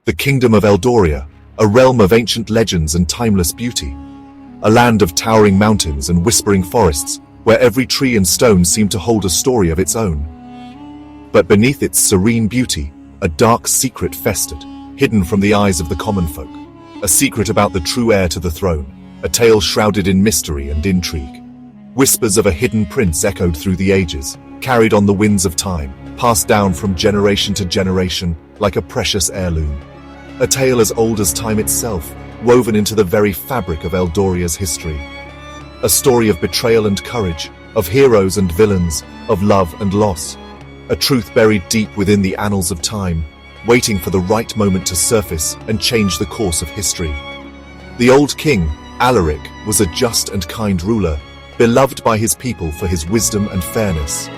The kingdom of Eldoria, a realm of ancient legends and timeless beauty. A land of towering mountains and whispering forests, where every tree and stone seemed to hold a story of its own. But beneath its serene beauty, a dark secret festered, hidden from the eyes of the common folk. A secret about the true heir to the throne, a tale shrouded in mystery and intrigue. Whispers of a hidden prince echoed through the ages, carried on the winds of time, passed down from generation to generation like a precious heirloom. A tale as old as time itself, woven into the very fabric of Eldoria's history. A story of betrayal and courage, of heroes and villains, of love and loss. A truth buried deep within the annals of time, waiting for the right moment to surface and change the course of history. The old king, Alaric, was a just and kind ruler, beloved by his people for his wisdom and fairness.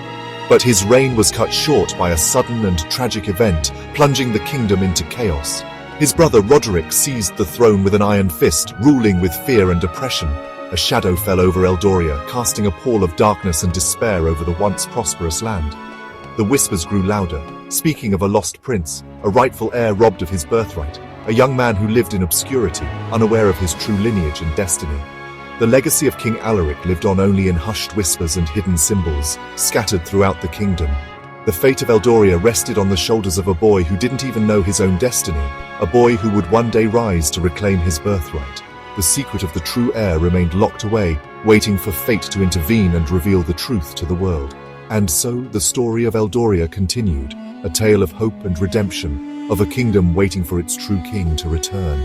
But his reign was cut short by a sudden and tragic event, plunging the kingdom into chaos. His brother Roderick seized the throne with an iron fist, ruling with fear and oppression. A shadow fell over Eldoria, casting a pall of darkness and despair over the once prosperous land. The whispers grew louder, speaking of a lost prince, a rightful heir robbed of his birthright, a young man who lived in obscurity, unaware of his true lineage and destiny. The legacy of King Alaric lived on only in hushed whispers and hidden symbols, scattered throughout the kingdom. The fate of Eldoria rested on the shoulders of a boy who didn't even know his own destiny, a boy who would one day rise to reclaim his birthright. The secret of the true heir remained locked away, waiting for fate to intervene and reveal the truth to the world. And so the story of Eldoria continued, a tale of hope and redemption, of a kingdom waiting for its true king to return.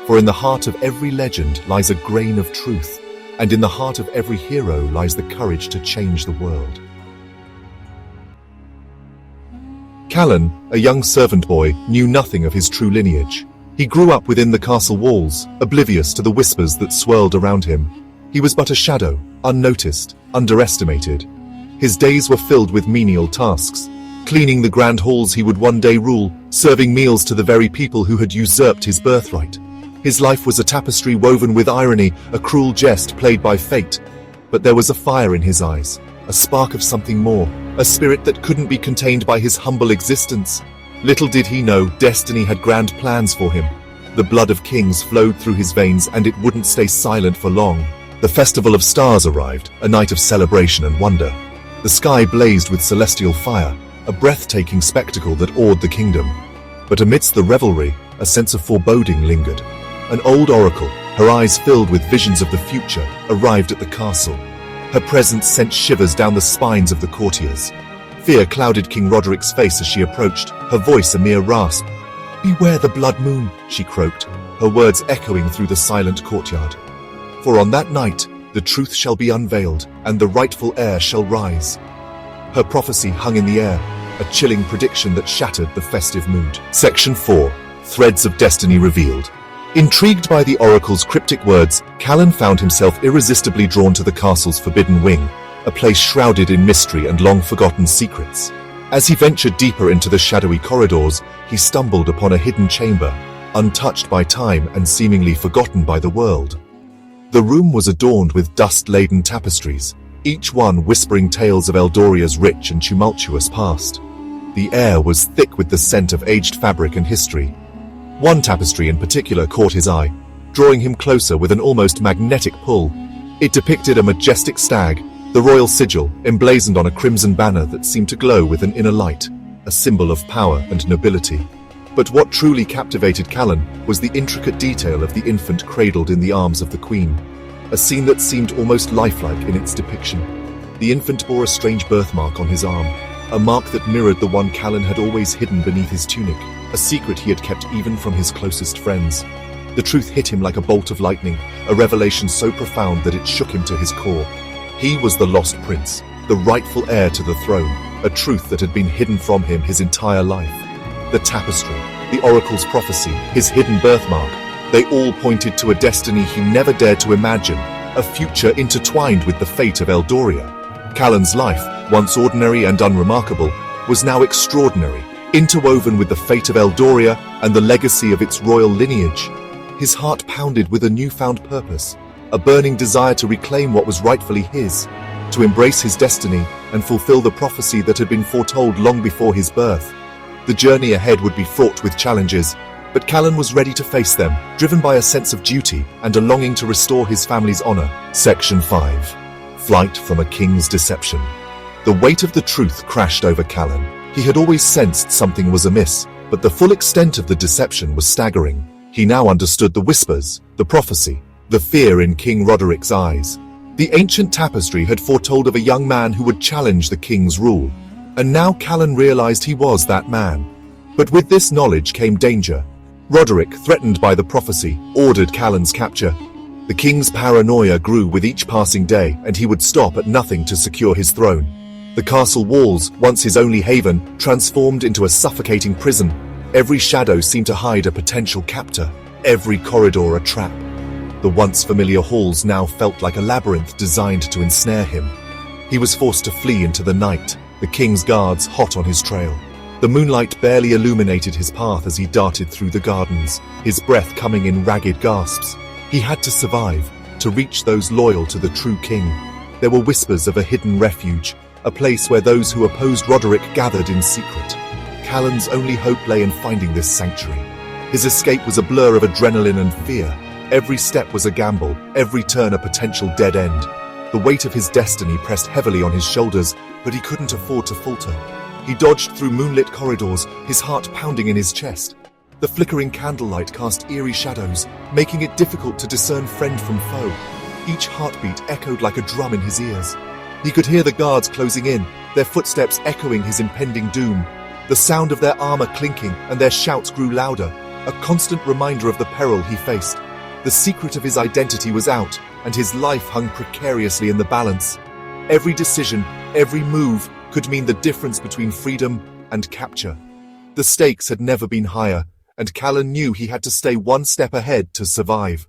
For in the heart of every legend lies a grain of truth, and in the heart of every hero lies the courage to change the world. Callan, a young servant boy, knew nothing of his true lineage. He grew up within the castle walls, oblivious to the whispers that swirled around him. He was but a shadow, unnoticed, underestimated. His days were filled with menial tasks, cleaning the grand halls he would one day rule, serving meals to the very people who had usurped his birthright. His life was a tapestry woven with irony, a cruel jest played by fate. But there was a fire in his eyes, a spark of something more, a spirit that couldn't be contained by his humble existence. Little did he know, destiny had grand plans for him. The blood of kings flowed through his veins, and it wouldn't stay silent for long. The Festival of Stars arrived, a night of celebration and wonder. The sky blazed with celestial fire, a breathtaking spectacle that awed the kingdom. But amidst the revelry, a sense of foreboding lingered. An old oracle, her eyes filled with visions of the future, arrived at the castle. Her presence sent shivers down the spines of the courtiers. Fear clouded King Roderick's face as she approached, her voice a mere rasp. "Beware the blood moon," she croaked, her words echoing through the silent courtyard. "For on that night, the truth shall be unveiled, and the rightful heir shall rise." Her prophecy hung in the air, a chilling prediction that shattered the festive mood. Section 4. Threads of Destiny Revealed. Intrigued by the oracle's cryptic words, Callan found himself irresistibly drawn to the castle's forbidden wing, a place shrouded in mystery and long-forgotten secrets. As he ventured deeper into the shadowy corridors, he stumbled upon a hidden chamber, untouched by time and seemingly forgotten by the world. The room was adorned with dust-laden tapestries, each one whispering tales of Eldoria's rich and tumultuous past. The air was thick with the scent of aged fabric and history. One tapestry in particular caught his eye, drawing him closer with an almost magnetic pull. It depicted a majestic stag, the royal sigil emblazoned on a crimson banner that seemed to glow with an inner light, a symbol of power and nobility. But what truly captivated Callan was the intricate detail of the infant cradled in the arms of the queen, a scene that seemed almost lifelike in its depiction. The infant bore a strange birthmark on his arm, a mark that mirrored the one Callan had always hidden beneath his tunic, a secret he had kept even from his closest friends. The truth hit him like a bolt of lightning, a revelation so profound that it shook him to his core. He was the lost prince, the rightful heir to the throne, a truth that had been hidden from him his entire life. The tapestry, the oracle's prophecy, his hidden birthmark, they all pointed to a destiny he never dared to imagine, a future intertwined with the fate of Eldoria. Callan's life, once ordinary and unremarkable, was now extraordinary, interwoven with the fate of Eldoria and the legacy of its royal lineage. His heart pounded with a newfound purpose, a burning desire to reclaim what was rightfully his, to embrace his destiny and fulfill the prophecy that had been foretold long before his birth. The journey ahead would be fraught with challenges, But Callan was ready to face them, driven by a sense of duty and a longing to restore his family's honor. Section 5. Flight from a king's deception. The weight of the truth crashed over Callan. He had always sensed something was amiss, but the full extent of the deception was staggering. He now understood the whispers, the prophecy, the fear in King Roderick's eyes. The ancient tapestry had foretold of a young man who would challenge the king's rule, and now Callan realized he was that man. But with this knowledge came danger. Roderick, threatened by the prophecy, ordered Callan's capture. The king's paranoia grew with each passing day, and he would stop at nothing to secure his throne. The castle walls, once his only haven, transformed into a suffocating prison. Every shadow seemed to hide a potential captor, every corridor a trap. The once familiar halls now felt like a labyrinth designed to ensnare him. He was forced to flee into the night, the king's guards hot on his trail. The moonlight barely illuminated his path as he darted through the gardens, his breath coming in ragged gasps. He had to survive, to reach those loyal to the true king. There were whispers of a hidden refuge, a place where those who opposed Roderick gathered in secret. Callan's only hope lay in finding this sanctuary. His escape was a blur of adrenaline and fear. Every step was a gamble, every turn a potential dead end. The weight of his destiny pressed heavily on his shoulders, but he couldn't afford to falter. He dodged through moonlit corridors, his heart pounding in his chest. The flickering candlelight cast eerie shadows, making it difficult to discern friend from foe. Each heartbeat echoed like a drum in his ears. He could hear the guards closing in, their footsteps echoing his impending doom. The sound of their armor clinking and their shouts grew louder, a constant reminder of the peril he faced. The secret of his identity was out, and his life hung precariously in the balance. Every decision, every move, could mean the difference between freedom and capture. The stakes had never been higher, and Callan knew he had to stay one step ahead to survive.